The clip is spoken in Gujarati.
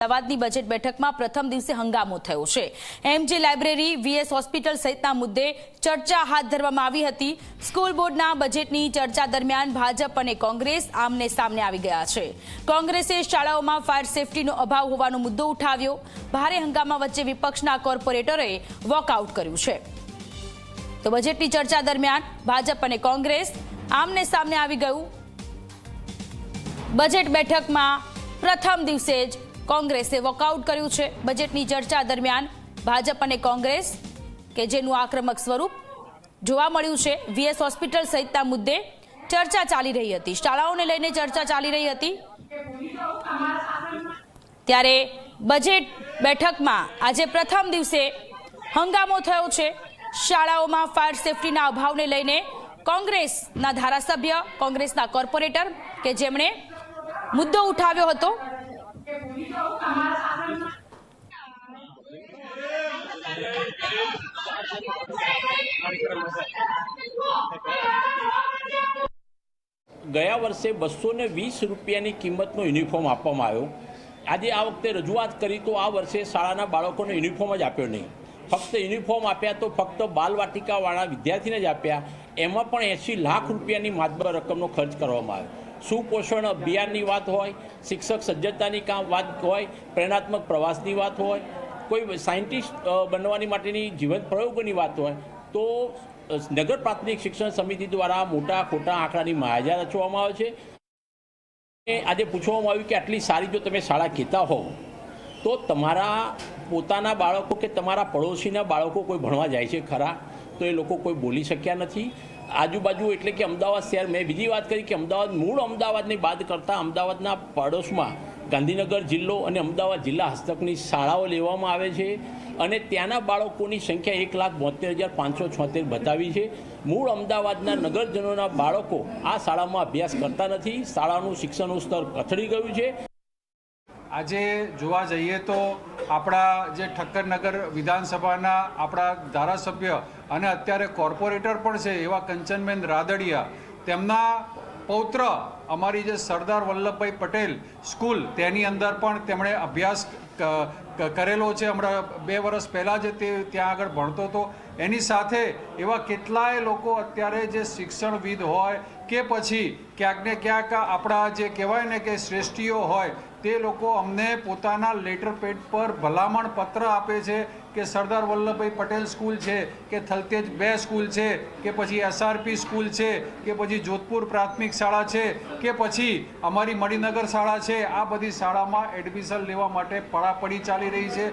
અમદાવાદની બજેટ બેઠકમાં પ્રથમ દિવસે હંગામો થયો છે। એમજે લાઇબ્રેરી, વીએસ હોસ્પિટલ સહિતના મુદ્દે ચર્ચા હાથ ધરવામાં આવી હતી। સ્કૂલ બોર્ડના બજેટની ચર્ચા દરમિયાન ભાજપ અને કોંગ્રેસ આમને સામને આવી ગયા છે। કોંગ્રેસે શાળાઓમાં ફાયર સેફટીનો અભાવ હોવાનો મુદ્દો ઉઠાવ્યો। ભારે હંગામા વચ્ચે વિપક્ષના કોર્પોરેટરોએ વોકઆઉટ કર્યું છે। તો બજેટની ચર્ચા દરમિયાન ભાજપ અને કોંગ્રેસ આમને સામને આવી ગયું। બજેટ બેઠકમાં પ્રથમ દિવસે જ કોંગ્રેસે વોકઆઉટ કર્યું છે। બજેટની ચર્ચા દરમિયાન ભાજપ અને કોંગ્રેસ કે જેનું આક્રમક સ્વરૂપ જોવા મળ્યું છે। વીએસ હોસ્પિટલ સહિતના મુદ્દે ચર્ચા ચાલી રહી હતી, શાળાઓને લઈને ચર્ચા ચાલી રહી હતી, ત્યારે બજેટ બેઠકમાં આજે પ્રથમ દિવસે હંગામો થયો છે। શાળાઓમાં ફાયર સેફટીના અભાવને લઈને કોંગ્રેસના ધારાસભ્ય, કોંગ્રેસના કોર્પોરેટર કે જેમણે મુદ્દો ઉઠાવ્યો હતો, ગયા વર્ષે 220 રૂપિયાની કિંમતનો યુનિફોર્મ આપવામાં આવ્યો। આજે આ વખતે રજૂઆત કરી તો આ વર્ષે શાળાના બાળકોને યુનિફોર્મ જ આપ્યો નહીં, ફક્ત યુનિફોર્મ આપ્યા તો ફક્ત બાલવાટિકાવાળા વિદ્યાર્થીને જ આપ્યા। એમાં પણ 80 લાખ રૂપિયાની માતબર રકમનો ખર્ચ કરવામાં આવ્યો। સુપોષણ અભિયાનની વાત હોય, શિક્ષક સજ્જતાની વાત હોય, પ્રેરણાત્મક પ્રવાસની વાત હોય, કોઈ સાયન્ટિસ્ટ બનવાની માટેની જીવંત પ્રયોગોની વાત હોય, તો નગર પ્રાથમિક શિક્ષણ સમિતિ દ્વારા મોટા ખોટા આંકડાની માયાજાળ રચવામાં આવે છે। આજે પૂછવામાં આવ્યું કે આટલી સારી જો તમે શાળા કહેતા હોવ તો તમારા પોતાના બાળકો કે તમારા પડોશીના બાળકો કોઈ ભણવા જાય છે ખરા? તો એ લોકો કોઈ બોલી શક્યા નથી। આજુબાજુ એટલે કે અમદાવાદ શહેર, મેં બીજી વાત કરી કે અમદાવાદ, મૂળ અમદાવાદની બાદ કરતાં અમદાવાદના પડોશમાં ગાંધીનગર જિલ્લો અને અમદાવાદ જિલ્લા હસ્તકની શાળાઓ લેવામાં આવે છે અને ત્યાંના બાળકોની સંખ્યા 1,72,576 બતાવી છે। મૂળ અમદાવાદના નગરજનોના બાળકો આ શાળામાં અભ્યાસ કરતા નથી। શાળાનું શિક્ષણનું સ્તર કથળી ગયું છે। આજે જોવા જઈએ તો આપણા જે ઠક્કરનગર વિધાનસભાના આપણા ધારાસભ્ય અને અત્યારે કોર્પોરેટર પણ છે એવા કંચનબેન રાદડિયા, તેમના પૌત્ર અમારી જે સરદાર વલ્લભભાઈ પટેલ સ્કૂલ તેની અંદર પણ તેમણે અભ્યાસ કરેલો છે। હમણાં 2 વર્ષ પહેલાં જ તે ત્યાં આગળ ભણતો હતો। એની સાથે એવા કેટલાય લોકો અત્યારે જે શિક્ષણવિદ હોય કે પછી ક્યાંક ને ક્યાંક આપણા જે કહેવાય ને કે શ્રેષ્ઠીઓ હોય, તે લોકો અમને પોતાના લેટર પેડ પર ભલામણ પત્ર આપે છે કે સરદાર વલ્લભભાઈ પટેલ સ્કૂલ છે કે થલતેજ 2 સ્કૂલ છે કે પછી એસઆરપી સ્કૂલ છે કે પછી જોધપુર પ્રાથમિક શાળા છે કે પછી અમારી મણિનગર શાળા છે, આ બધી શાળામાં એડમિશન લેવા માટે પડાપડી ચાલી રહી છે।